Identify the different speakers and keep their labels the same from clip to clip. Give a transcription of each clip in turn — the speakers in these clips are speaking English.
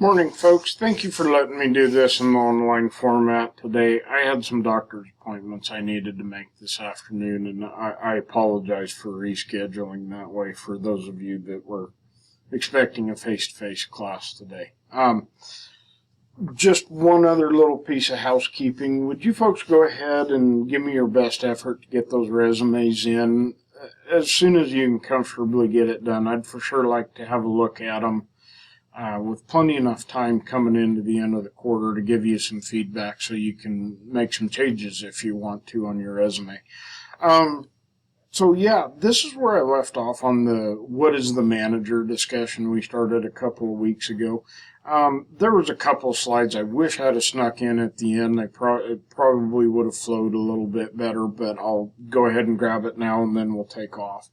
Speaker 1: Morning, folks. Thank you for letting me do this in the online format today. I had some doctor's appointments I needed to make this afternoon, and I apologize for rescheduling that way for those of you that were expecting a face-to-face class today. Just one other little piece of housekeeping. Would you folks go ahead and give me your best effort to get those resumes in as soon as you can comfortably get it done? I'd for sure like to have a look at them. With plenty enough time coming into the end of the quarter to give you some feedback so you can make some changes if you want to on your resume. So yeah, this is where I left off on the what is the manager discussion we started a couple of weeks ago. There was a couple of slides I wish I'd have snuck in at the end. It probably would have flowed a little bit better, but I'll go ahead and grab it now and then we'll take off.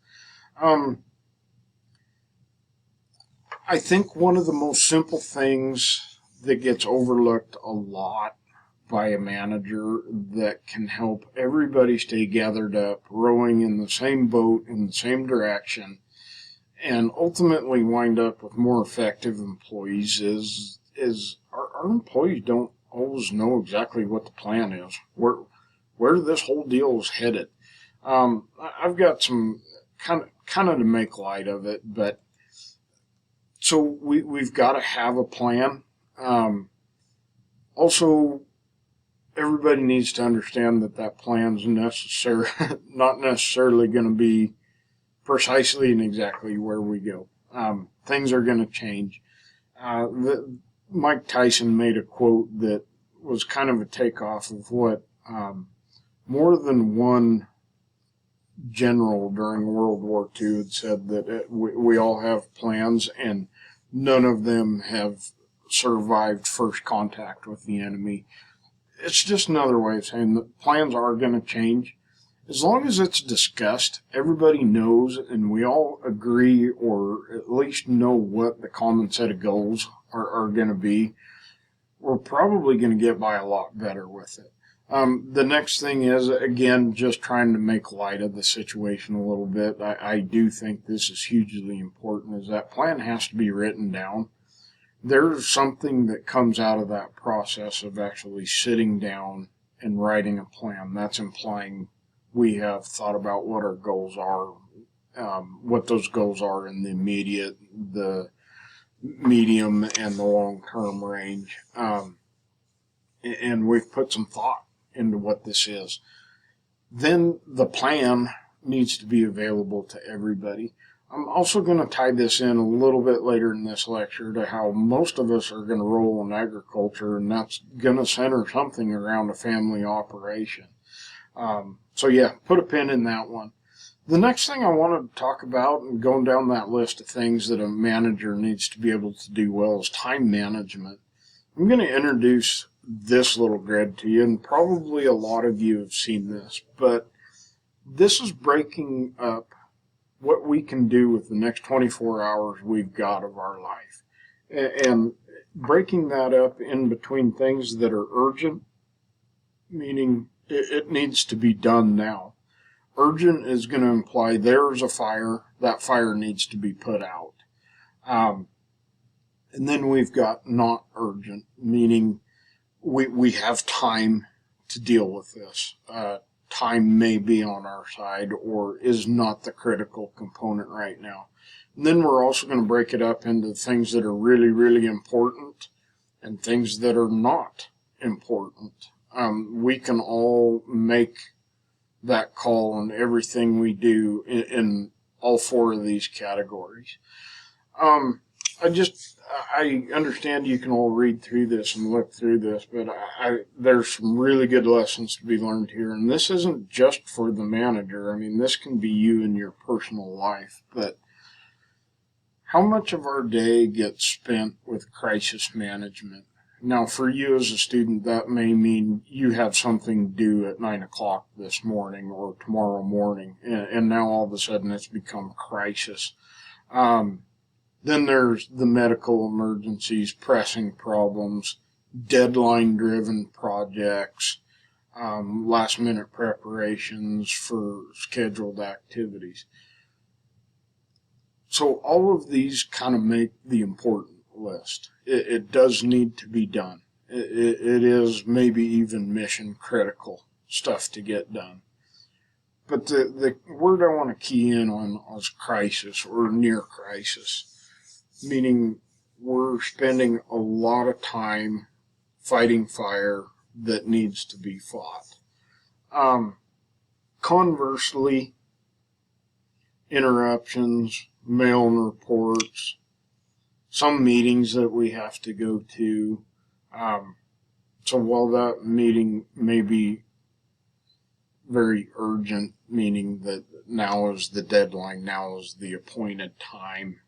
Speaker 1: I think one of the most simple things that gets overlooked a lot by a manager that can help everybody stay gathered up, rowing in the same boat, in the same direction, and ultimately wind up with more effective employees is our employees don't always know exactly what the plan is, where this whole deal is headed. I've got some kind of to make light of it, but so we've got to have a plan. Also, everybody needs to understand that plan's not necessarily going to be precisely and exactly where we go. Things are going to change. Mike Tyson made a quote that was kind of a takeoff of what more than one general during World War II had said, that we all have plans and none of them have survived first contact with the enemy. It's just another way of saying that plans are going to change. As long as it's discussed, everybody knows, and we all agree or at least know what the common set of goals are going to be, we're probably going to get by a lot better with it. The next thing is, again, just trying to make light of the situation a little bit. I do think this is hugely important, is that plan has to be written down. There's something that comes out of that process of actually sitting down and writing a plan. That's implying we have thought about what our goals are, what those goals are in the immediate, the medium, and the long-term range. And we've put some thought into what this is. Then the plan needs to be available to everybody. I'm also going to tie this in a little bit later in this lecture to how most of us are going to roll in agriculture, and that's going to center something around a family operation. So yeah, put a pin in that one. The next thing I wanted to talk about, and going down that list of things that a manager needs to be able to do well, is time management. I'm going to introduce this little grid to you, and probably a lot of you have seen this, but this is breaking up what we can do with the next 24 hours we've got of our life, and breaking that up in between things that are urgent, meaning it needs to be done now. Urgent is going to imply there's a fire, that fire needs to be put out. And then we've got not urgent, meaning we have time to deal with this. Time may be on our side or is not the critical component right now. And then we're also going to break it up into things that are really, really important and things that are not important. We can all make that call on everything we do in all four of these categories. I understand you can all read through this and look through this, but there's some really good lessons to be learned here. And this isn't just for the manager. I mean, this can be you in your personal life. But how much of our day gets spent with crisis management? Now, for you as a student, that may mean you have something due at 9 o'clock this morning or tomorrow morning, and now all of a sudden it's become crisis. Then there's the medical emergencies, pressing problems, deadline-driven projects, last-minute preparations for scheduled activities. So all of these kind of make the important list. it does need to be done. It is maybe even mission critical stuff to get done. But the word I want to key in on is crisis or near crisis, meaning we're spending a lot of time fighting fire that needs to be fought. Conversely, interruptions, mail and reports, some meetings that we have to go to. So while that meeting may be very urgent, meaning that now is the deadline, now is the appointed time.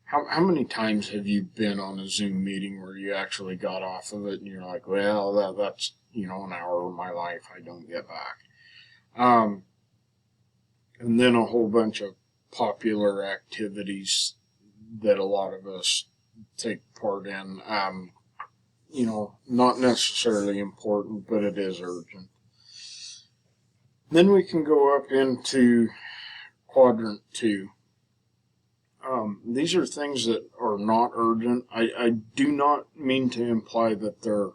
Speaker 1: How many times have you been on a Zoom meeting where you actually got off of it and you're like, well, that's, an hour of my life I don't get back. And then a whole bunch of popular activities that a lot of us take part in, not necessarily important, but it is urgent. Then we can go up into quadrant 2. These are things that are not urgent. I do not mean to imply that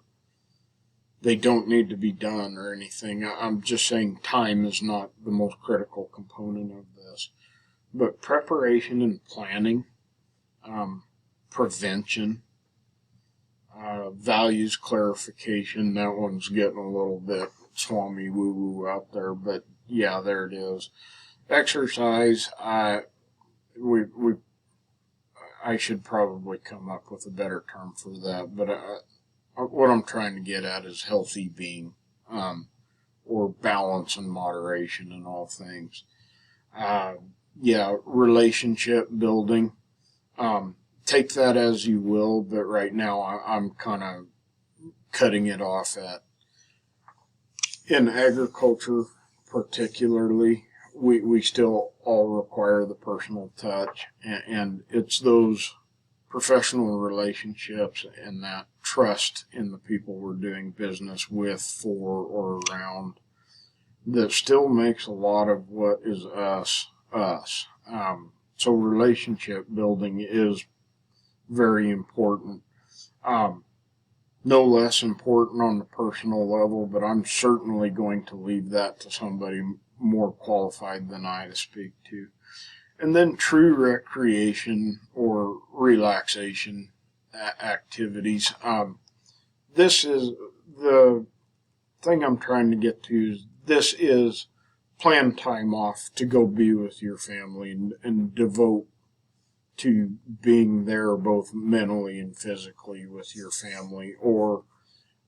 Speaker 1: they don't need to be done or anything. I'm just saying time is not the most critical component of this. But preparation and planning, prevention, values clarification, that one's getting a little bit swami woo-woo out there, but yeah, there it is. Exercise, I should probably come up with a better term for that, but what I'm trying to get at is healthy being, or balance and moderation in all things. Relationship building. Take that as you will, but right now I'm kind of cutting it off at, in agriculture particularly, we still all require the personal touch, and it's those professional relationships and that trust in the people we're doing business with, for, or around that still makes a lot of what is us. So relationship building is very important. No less important on the personal level, but I'm certainly going to leave that to somebody more qualified than I to speak to. And then true recreation or relaxation activities. This is the thing I'm trying to get to. This is plan time off to go be with your family and devote to being there both mentally and physically with your family. Or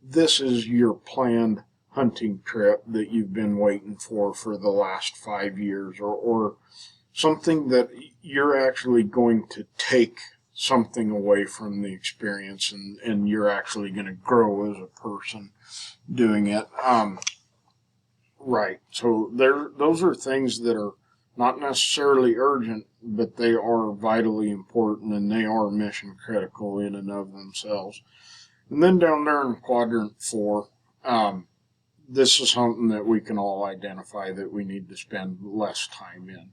Speaker 1: this is your planned hunting trip that you've been waiting for the last 5 years, or something that you're actually going to take something away from the experience, and you're actually going to grow as a person doing it. Right. So those are things that are not necessarily urgent, but they are vitally important, and they are mission critical in and of themselves. And then down there in quadrant 4, this is something that we can all identify that we need to spend less time in.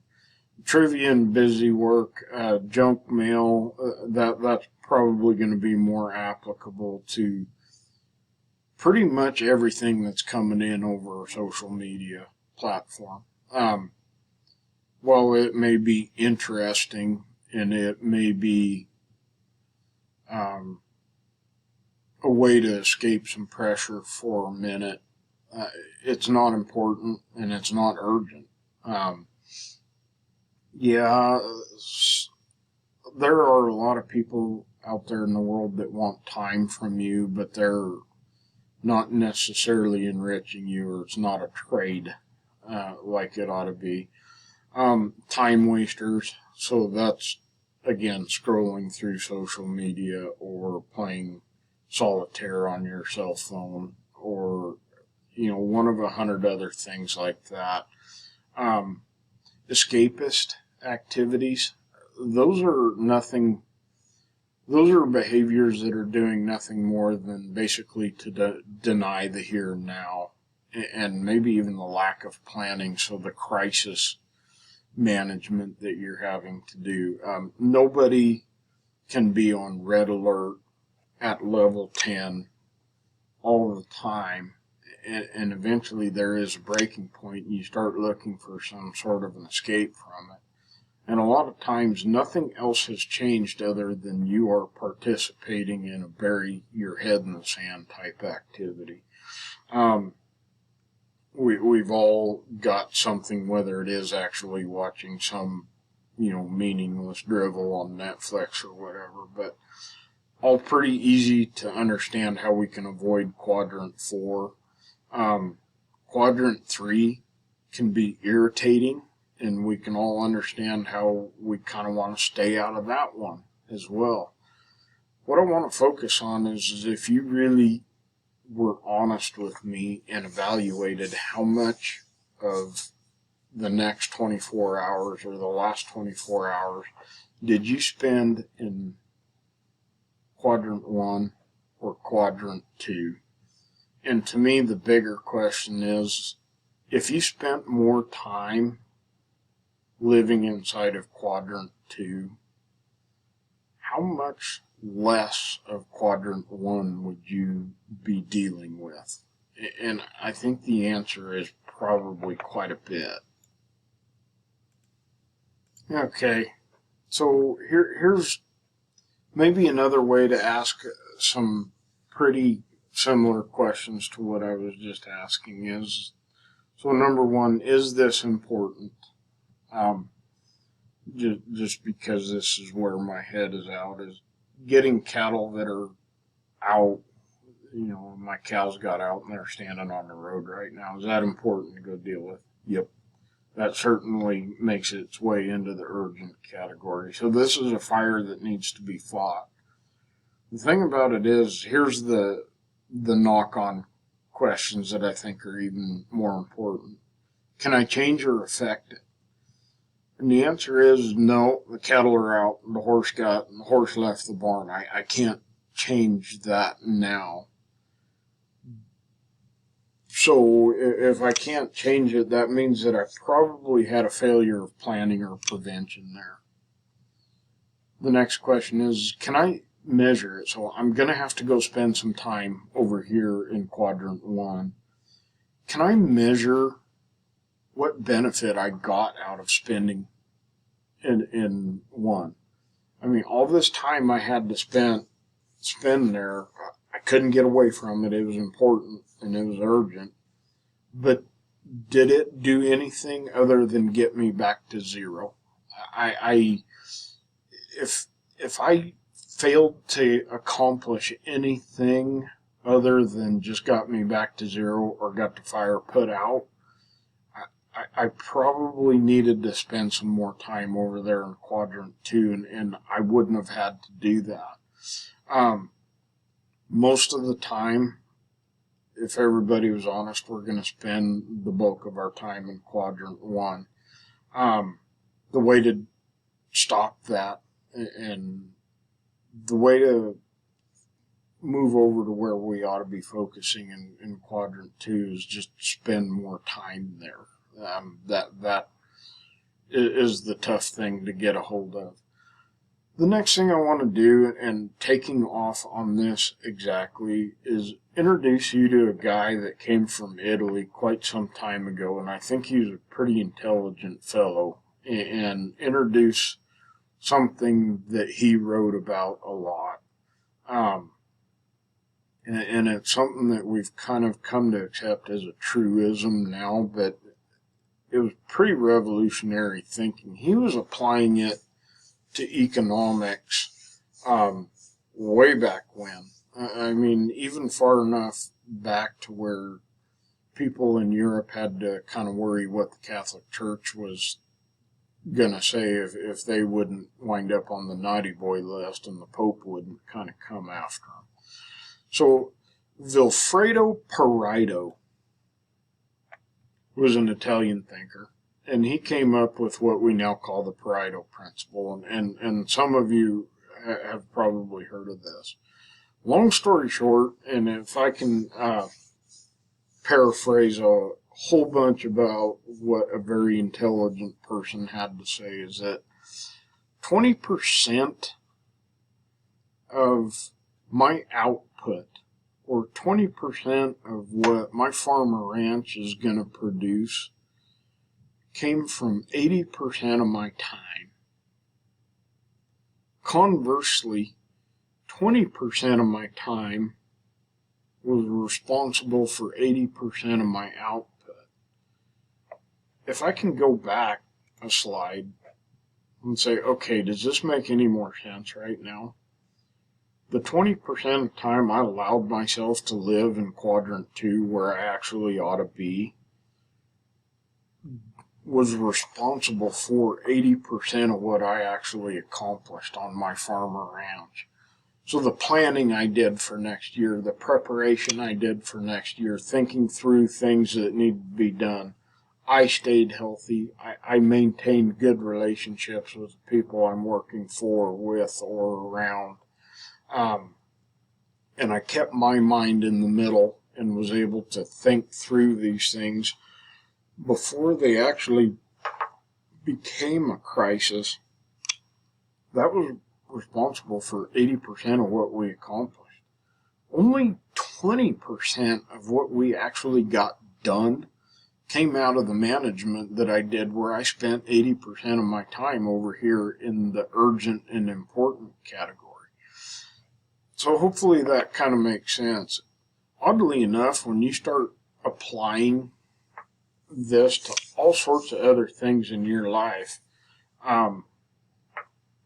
Speaker 1: Trivia and busy work, junk mail, that's probably going to be more applicable to pretty much everything that's coming in over a social media platform. While it may be interesting and it may be a way to escape some pressure for a minute, it's not important and it's not urgent. There are a lot of people out there in the world that want time from you, but they're not necessarily enriching you, or it's not a trade like it ought to be. Time wasters, so that's, again, scrolling through social media or playing solitaire on your cell phone, or, one of 100 other things like that. Escapist activities, those are behaviors that are doing nothing more than basically to deny the here and now, and maybe even the lack of planning, so the crisis management that you're having to do. Nobody can be on red alert at level 10 all the time, and eventually there is a breaking point and you start looking for some sort of an escape from it. And a lot of times nothing else has changed other than you are participating in a bury your head in the sand type activity. We've all got something, whether it is actually watching some, meaningless drivel on Netflix or whatever, but all pretty easy to understand how we can avoid quadrant 4. Quadrant 3 can be irritating, and we can all understand how we kind of want to stay out of that one as well. What I want to focus on is if you really were honest with me and evaluated how much of the next 24 hours or the last 24 hours did you spend in quadrant 1 or quadrant 2. And to me, the bigger question is, if you spent more time living inside of quadrant 2, how much less of quadrant 1 would you be dealing with? And I think the answer is probably quite a bit. Okay, so here's maybe another way to ask some pretty similar questions to what I was just asking is, so number 1, is this important? Just because this is where my head is out, is getting cattle that are out, my cows got out and they're standing on the road right now. Is that important to go deal with? Yep. That certainly makes its way into the urgent category. So this is a fire that needs to be fought. The thing about it is, here's the knock-on questions that I think are even more important. Can I change or affect it? And the answer is no. The cattle are out. The horse left the barn. I can't change that now. So if I can't change it, that means that I probably had a failure of planning or prevention there. The next question is, can I measure it? So I'm going to have to go spend some time over here in quadrant 1. Can I measure what benefit I got out of spending in 1? I mean, all this time I had to spend there, I couldn't get away from it. It was important and it was urgent. But did it do anything other than get me back to 0? If I failed to accomplish anything other than just got me back to 0 or got the fire put out, I probably needed to spend some more time over there in quadrant 2, and I wouldn't have had to do that. Most of the time, if everybody was honest, we're going to spend the bulk of our time in quadrant 1. The way to stop that and the way to move over to where we ought to be focusing in quadrant 2 is just spend more time there. That is the tough thing to get a hold of. The next thing I want to do, and taking off on this exactly, is introduce you to a guy that came from Italy quite some time ago, and I think he's a pretty intelligent fellow, and introduce something that he wrote about a lot. And it's something that we've kind of come to accept as a truism now, but it was pretty revolutionary thinking. He was applying it to economics way back when. I mean, even far enough back to where people in Europe had to kind of worry what the Catholic Church was going to say if they wouldn't wind up on the naughty boy list and the Pope wouldn't kind of come after them. So Vilfredo Pareto was an Italian thinker, and he came up with what we now call the Pareto principle, and some of you have probably heard of this. Long story short, and if I can paraphrase a whole bunch about what a very intelligent person had to say, is that 20% of my output, or 20% of what my farm or ranch is going to produce, came from 80% of my time. Conversely, 20% of my time was responsible for 80% of my output. If I can go back a slide and say, okay, does this make any more sense right now? The 20% of the time I allowed myself to live in quadrant 2, where I actually ought to be, was responsible for 80% of what I actually accomplished on my farm or ranch. So the planning I did for next year, the preparation I did for next year, thinking through things that need to be done, I stayed healthy. I maintained good relationships with the people I'm working for, with, or around. And I kept my mind in the middle and was able to think through these things before they actually became a crisis. That was responsible for 80% of what we accomplished. Only 20% of what we actually got done came out of the management that I did, where I spent 80% of my time over here in the urgent and important category. So hopefully that kind of makes sense. Oddly enough, when you start applying this to all sorts of other things in your life,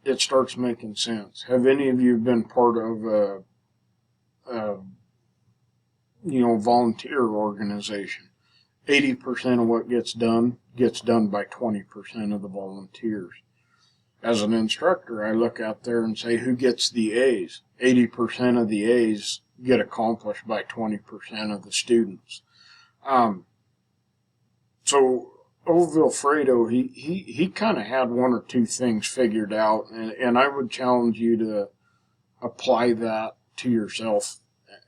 Speaker 1: it starts making sense. Have any of you been part of a volunteer organization? 80% of what gets done by 20% of the volunteers. As an instructor, I look out there and say, who gets the A's? 80% of the A's get accomplished by 20% of the students. So old Vilfredo, he kind of had one or two things figured out, and I would challenge you to apply that to yourself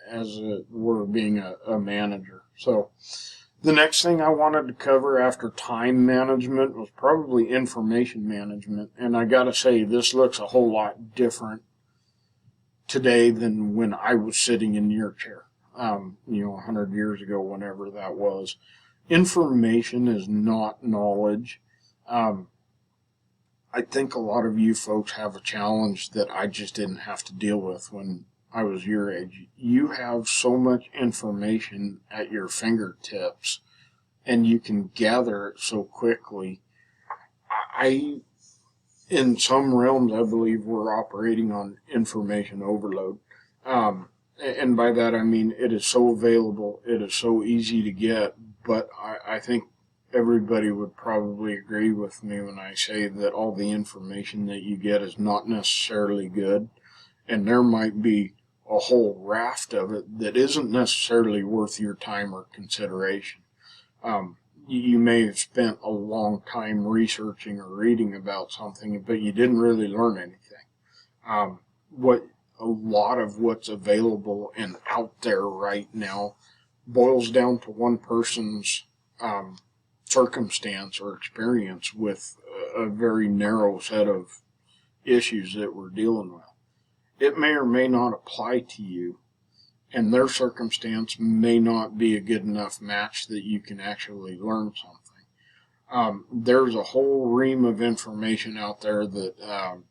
Speaker 1: as it were being a manager. So the next thing I wanted to cover after time management was probably information management. And I got to say, this looks a whole lot different today than when I was sitting in your chair, 100 years ago, whenever that was. Information is not knowledge. I think a lot of you folks have a challenge that I just didn't have to deal with when I was your age. You have so much information at your fingertips, and you can gather it so quickly. In some realms, I believe we're operating on information overload. And by that, I mean it is so available, it is so easy to get, but I think everybody would probably agree with me when I say that all the information that you get is not necessarily good, and there might be a whole raft of it that isn't necessarily worth your time or consideration. You may have spent a long time researching or reading about something, but you didn't really learn anything. A lot of what's available and out there right now boils down to one person's circumstance or experience with a very narrow set of issues that we're dealing with. It may or may not apply to you, and their circumstance may not be a good enough match that you can actually learn something. There's a whole ream of information out there that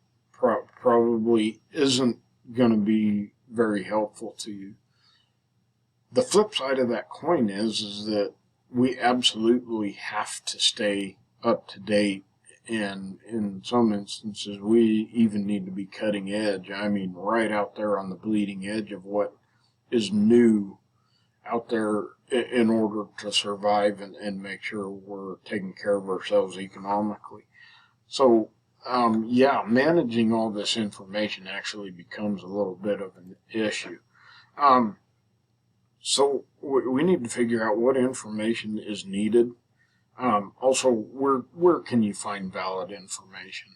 Speaker 1: probably isn't going to be very helpful to you. The flip side of that coin is that we absolutely have to stay up to date, and in some instances we even need to be cutting edge. I mean, right out there on the bleeding edge of what is new out there in order to survive and make sure we're taking care of ourselves economically. So managing all this information actually becomes a little bit of an issue. So we need to figure out what information is needed. Also, where can you find valid information?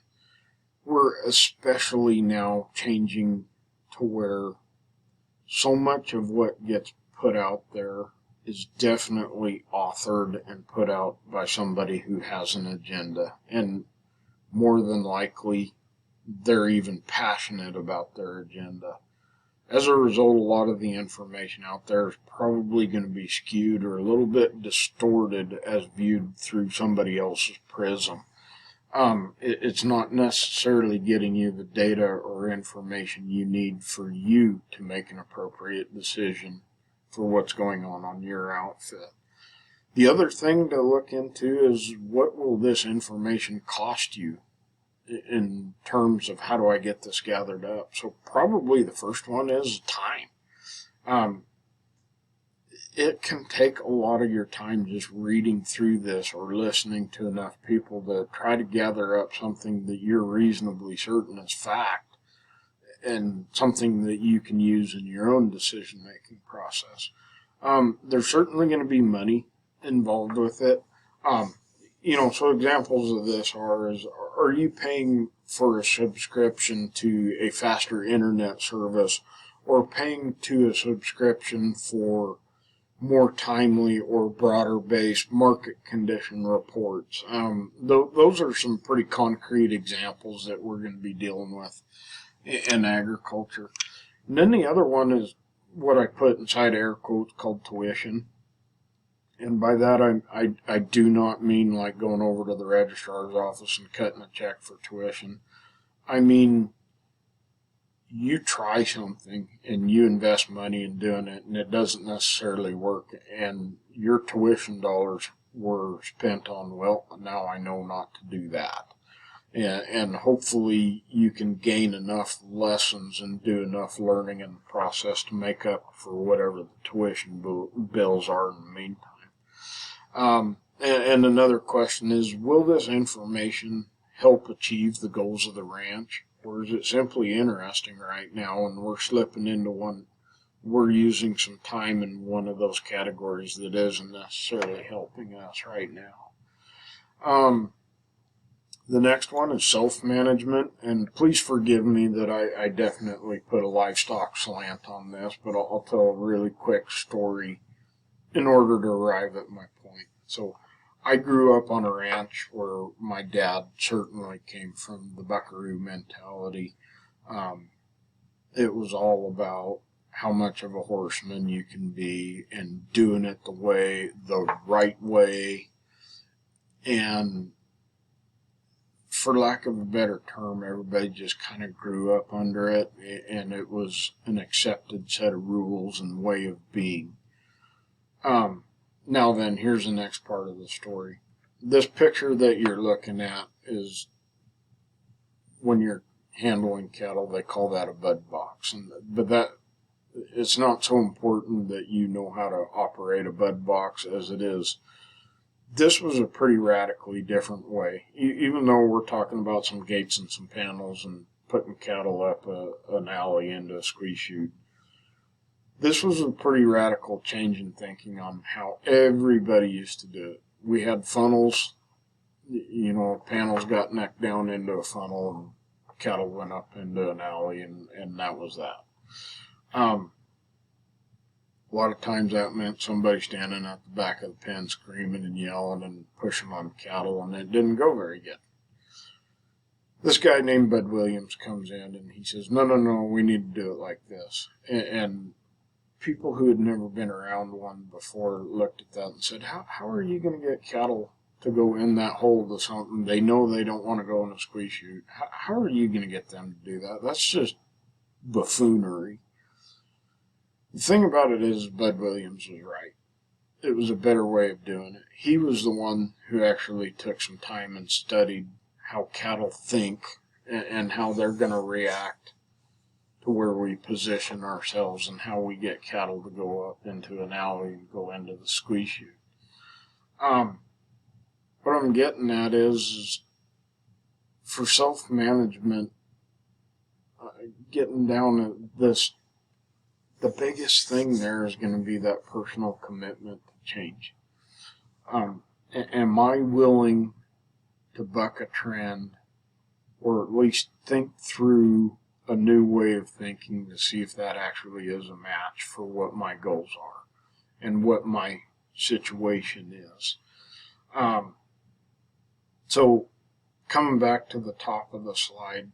Speaker 1: We're especially now changing to where so much of what gets put out there is definitely authored and put out by somebody who has an agenda, and more than likely they're even passionate about their agenda. As a result, a lot of the information out there is probably going to be skewed or a little bit distorted as viewed through somebody else's prism. It's not necessarily getting you the data or information you need for you to make an appropriate decision for what's going on your outfit. The other thing to look into is what will this information cost you in terms of how do I get this gathered up. So probably the first one is time. It can take a lot of your time just reading through this or listening to enough people to try to gather up something that you're reasonably certain is fact and something that you can use in your own decision-making process. There's certainly going to be money involved with it. So examples of this are you paying for a subscription to a faster internet service or paying to a subscription for more timely or broader based market condition reports? Those are some pretty concrete examples that we're going to be dealing with in agriculture. And then the other one is what I put inside air quotes called tuition. And by that, I do not mean like going over to the registrar's office and cutting a check for tuition. I mean, you try something and you invest money in doing it and it doesn't necessarily work and your tuition dollars were spent on, well, now I know not to do that. And hopefully you can gain enough lessons and do enough learning in the process to make up for whatever the tuition bills are in the meantime. And another question is, will this information help achieve the goals of the ranch? Or is it simply interesting right now and we're slipping into one, we're using some time in one of those categories that isn't necessarily helping us right now? The next one is self-management, and please forgive me that I definitely put a livestock slant on this, but I'll tell a really quick story in order to arrive at my point. So I grew up on a ranch where my dad certainly came from the buckaroo mentality. It was all about how much of a horseman you can be and doing it the right way. And for lack of a better term, everybody just kind of grew up under it, and it was an accepted set of rules and way of being. Now then, here's the next part of the story. This picture that you're looking at is when you're handling cattle, they call that a bud box. But it's not so important that you know how to operate a bud box as it is. This was a pretty radically different way. Even though we're talking about some gates and some panels and putting cattle up an alley into a squeeze chute, this was a pretty radical change in thinking on how everybody used to do it. We had funnels, panels got necked down into a funnel and cattle went up into an alley and that was that. A lot of times that meant somebody standing at the back of the pen screaming and yelling and pushing on cattle, and it didn't go very good. This guy named Bud Williams comes in and he says, no, we need to do it like this. And people who had never been around one before looked at that and said, how are you going to get cattle to go in that hole to something they know they don't want to go in a squeeze chute? How are you going to get them to do that? That's just buffoonery. The thing about it is Bud Williams was right. It was a better way of doing it. He was the one who actually took some time and studied how cattle think and how they're going to react to where we position ourselves and how we get cattle to go up into an alley and go into the squeeze chute. What I'm getting at is for self-management, getting down at this, the biggest thing there is going to be that personal commitment to change. Am I willing to buck a trend or at least think through a new way of thinking to see if that actually is a match for what my goals are and what my situation is? So coming back to the top of the slide,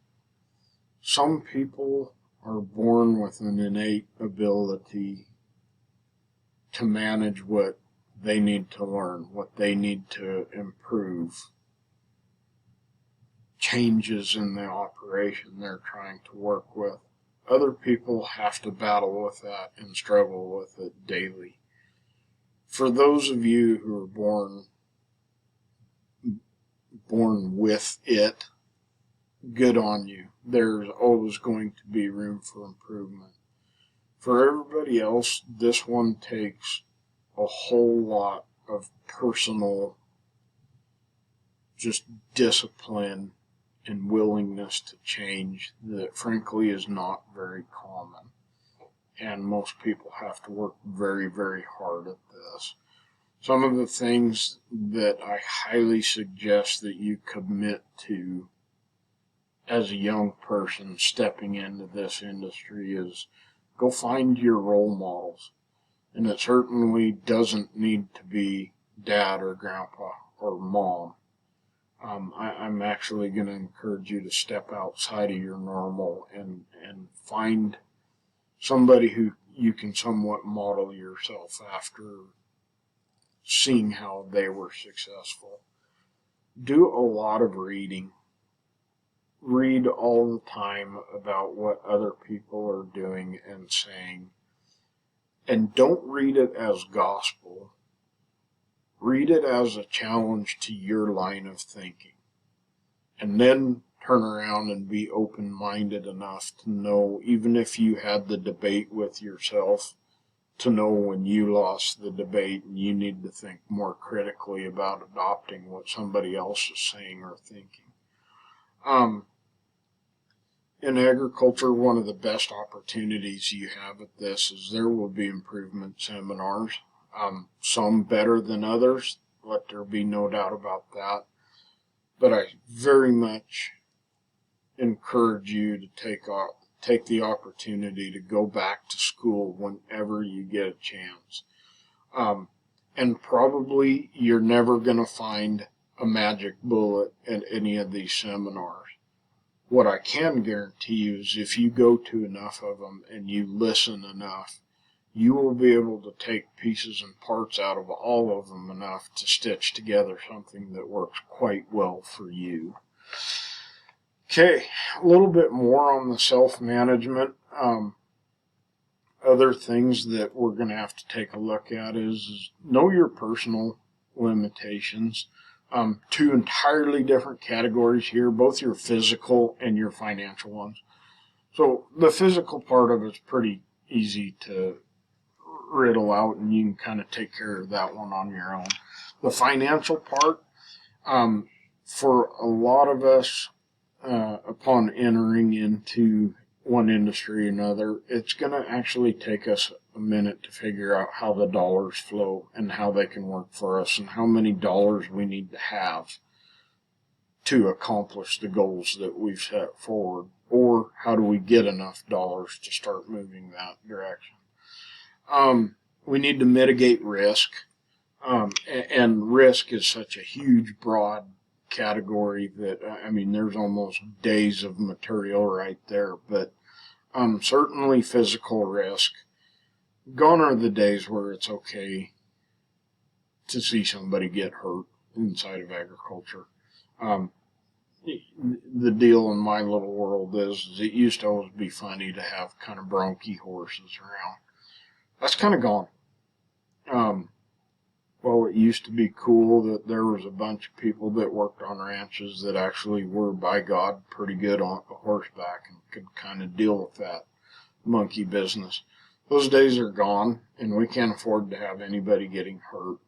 Speaker 1: some people are born with an innate ability to manage what they need to learn, what they need to improve, changes in the operation they're trying to work with. Other people have to battle with that and struggle with it daily. For those of you who are born with it, good on you. There's always going to be room for improvement. For everybody else, this one takes a whole lot of personal just discipline and willingness to change that frankly is not very common. And most people have to work very, very hard at this. Some of the things that I highly suggest that you commit to as a young person stepping into this industry is go find your role models. And it certainly doesn't need to be dad or grandpa or mom. I'm actually going to encourage you to step outside of your normal and find somebody who you can somewhat model yourself after seeing how they were successful. Do a lot of reading. Read all the time about what other people are doing and saying. And don't read it as gospel. Read it as a challenge to your line of thinking. And then turn around and be open-minded enough to know, even if you had the debate with yourself, to know when you lost the debate and you need to think more critically about adopting what somebody else is saying or thinking. In agriculture, one of the best opportunities you have at this is there will be improvement seminars. Some better than others, let there be no doubt about that. But I very much encourage you to take the opportunity to go back to school whenever you get a chance. And probably you're never going to find a magic bullet at any of these seminars. What I can guarantee you is if you go to enough of them and you listen enough, you will be able to take pieces and parts out of all of them enough to stitch together something that works quite well for you. Okay, a little bit more on the self-management. Other things that we're going to have to take a look at is know your personal limitations. Two entirely different categories here, both your physical and your financial ones. So the physical part of it's pretty easy to riddle out, and you can kind of take care of that one on your own. The financial part, for a lot of us, upon entering into one industry or another, it's going to actually take us a minute to figure out how the dollars flow and how they can work for us and how many dollars we need to have to accomplish the goals that we've set forward, or how do we get enough dollars to start moving that direction. We need to mitigate risk, and risk is such a huge, broad category that, there's almost days of material right there, but certainly physical risk. Gone are the days where it's okay to see somebody get hurt inside of agriculture. The deal in my little world is it used to always be funny to have kind of bronky horses around. That's kind of gone. Well, it used to be cool that there was a bunch of people that worked on ranches that actually were, by God, pretty good on horseback and could kind of deal with that monkey business. Those days are gone, and we can't afford to have anybody getting hurt.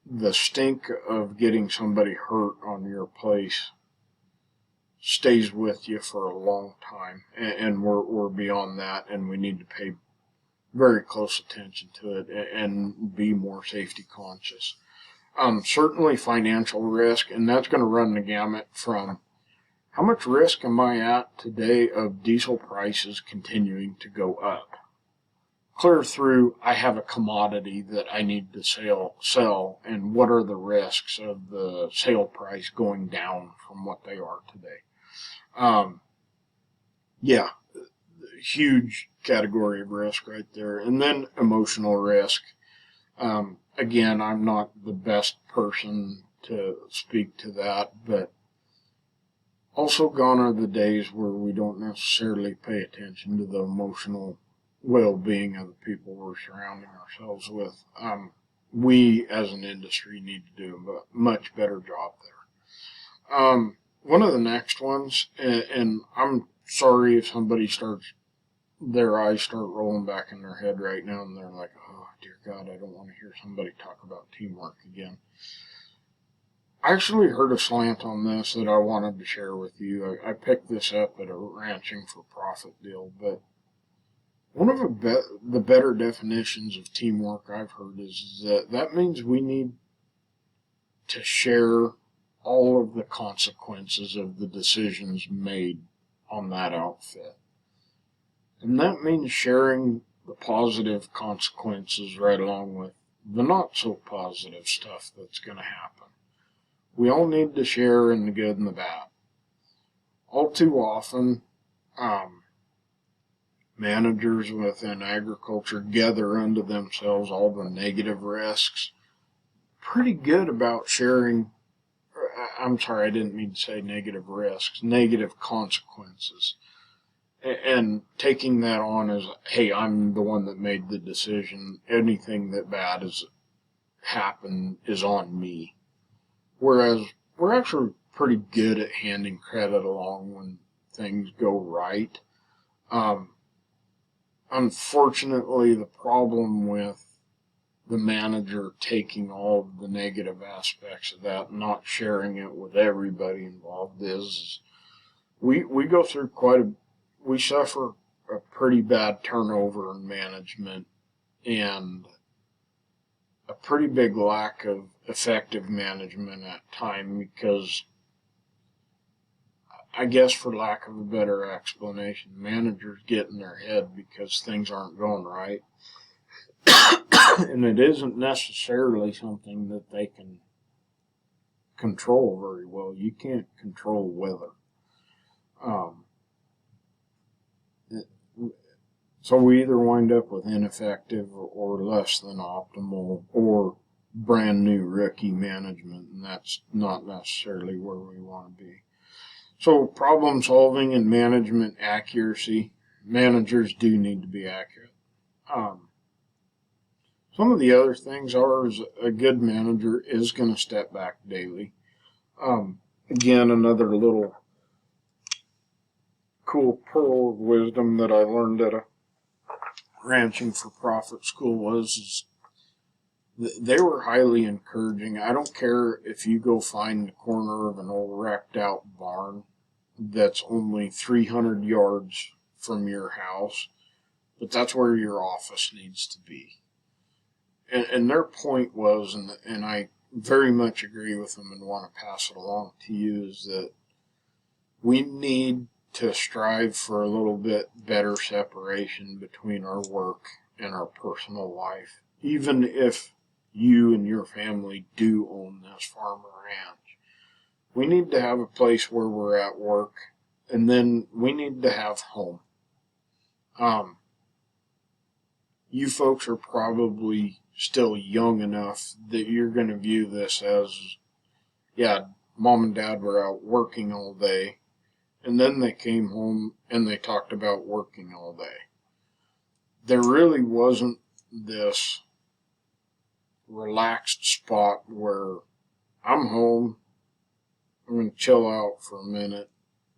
Speaker 1: The stink of getting somebody hurt on your place stays with you for a long time, and we're beyond that, and we need to pay very close attention to it and be more safety conscious. Certainly financial risk, and that's going to run the gamut from how much risk am I at today of diesel prices continuing to go up, clear through I have a commodity that I need to sell, and what are the risks of the sale price going down from what they are today. huge category of risk right there. And then emotional risk. Again, I'm not the best person to speak to that, but also gone are the days where we don't necessarily pay attention to the emotional well-being of the people we're surrounding ourselves with. We, as an industry, need to do a much better job there. One of the next ones, and I'm sorry if somebody their eyes start rolling back in their head right now, and they're like, oh, dear God, I don't want to hear somebody talk about teamwork again. I actually heard a slant on this that I wanted to share with you. I picked this up at a Ranching for Profit deal, but one of the better definitions of teamwork I've heard is that means we need to share all of the consequences of the decisions made on that outfit. And that means sharing the positive consequences right along with the not so positive stuff that's going to happen. We all need to share in the good and the bad. All too often, managers within agriculture gather unto themselves all the negative risks. Pretty good about sharing, I'm sorry, I didn't mean to say negative risks, negative consequences. And taking that on as, hey, I'm the one that made the decision. Anything that bad has happened is on me. Whereas we're actually pretty good at handing credit along when things go right. Unfortunately, the problem with the manager taking all of the negative aspects of that and not sharing it with everybody involved is we go through we suffer a pretty bad turnover in management and a pretty big lack of effective management at time because, I guess for lack of a better explanation, managers get in their head because things aren't going right. And it isn't necessarily something that they can control very well. You can't control weather. So we either wind up with ineffective or less than optimal or brand new rookie management, and that's not necessarily where we want to be. So problem solving and management accuracy. Managers do need to be accurate. Some of the other things are is a good manager is going to step back daily. Again, another little cool pearl of wisdom that I learned at a Ranching for Profit school was they were highly encouraging. I don't care if you go find the corner of an old wrecked out barn that's only 300 yards from your house, but that's where your office needs to be. And their point was, and I very much agree with them and want to pass it along to you, is that we need to strive for a little bit better separation between our work and our personal life. Even if you and your family do own this farm or ranch, we need to have a place where we're at work, and then we need to have home. You folks are probably still young enough that you're going to view this as, yeah, mom and dad were out working all day, and then they came home and they talked about working all day. There really wasn't this relaxed spot where I'm home, I'm going to chill out for a minute,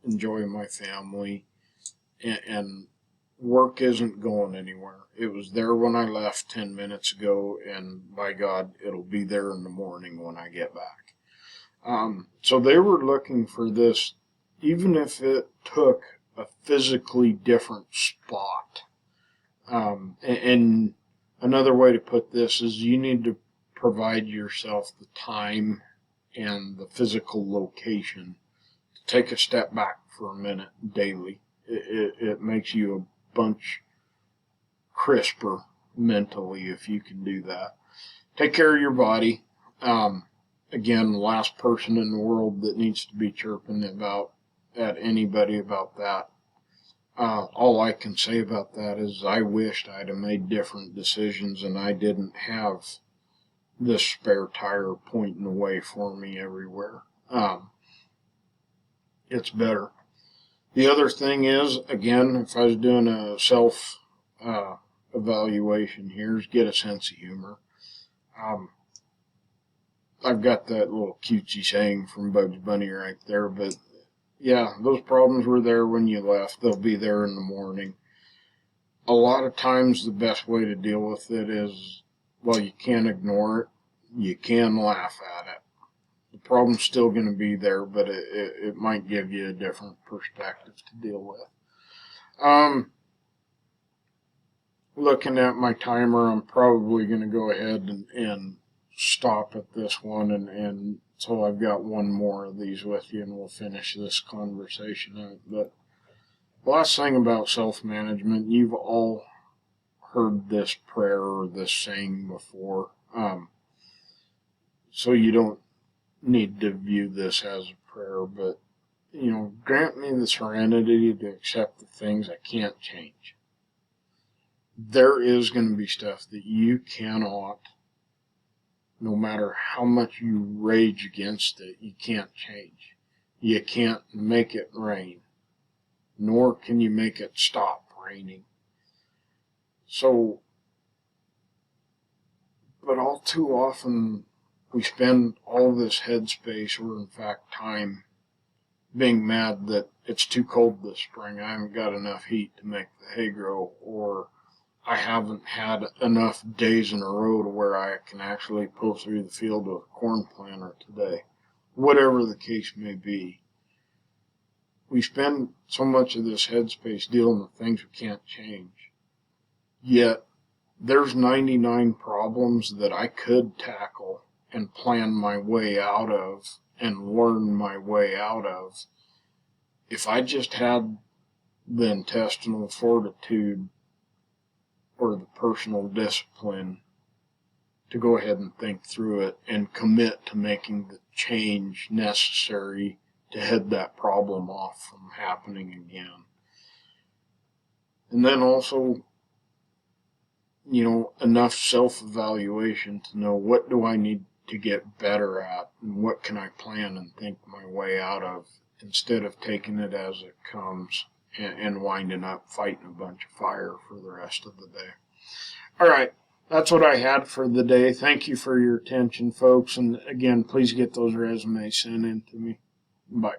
Speaker 1: enjoy my family, and work isn't going anywhere. It was there when I left 10 minutes ago, and by God, it'll be there in the morning when I get back. So they were looking for this, even if it took a physically different spot. And another way to put this is you need to provide yourself the time and the physical location to take a step back for a minute daily. It makes you a bunch crisper mentally if you can do that. Take care of your body. Again, the last person in the world that needs to be chirping at anybody about that. All I can say about that is I wished I'd have made different decisions and I didn't have this spare tire pointing the way for me everywhere. It's better. The other thing is, again, if I was doing a self evaluation here, is get a sense of humor. I've got that little cutesy saying from Bugs Bunny right there, but yeah, those problems were there when you left. They'll be there in the morning. A lot of times the best way to deal with it is, well, you can't ignore it. You can laugh at it. The problem's still going to be there, but it might give you a different perspective to deal with. Looking at my timer, I'm probably going to go ahead and stop at this one, and so I've got one more of these with you, and we'll finish this conversation out. But the last thing about self-management, you've all heard this prayer or this saying before, so you don't need to view this as a prayer, but, grant me the serenity to accept the things I can't change. There is going to be stuff that you cannot, no matter how much you rage against it, you can't change. You can't make it rain, nor can you make it stop raining. So, but all too often we spend all this headspace, or in fact time, being mad that it's too cold this spring. I haven't got enough heat to make the hay grow, or I haven't had enough days in a row to where I can actually pull through the field with a corn planter today. Whatever the case may be, we spend so much of this headspace dealing with things we can't change. Yet, there's 99 problems that I could tackle and plan my way out of and learn my way out of if I just had the intestinal fortitude or the personal discipline to go ahead and think through it and commit to making the change necessary to head that problem off from happening again. And then also, enough self-evaluation to know what do I need to get better at and what can I plan and think my way out of, instead of taking it as it comes and winding up fighting a bunch of fire for the rest of the day. All right, that's what I had for the day. Thank you for your attention, folks. And again, please get those resumes sent in to me. Bye.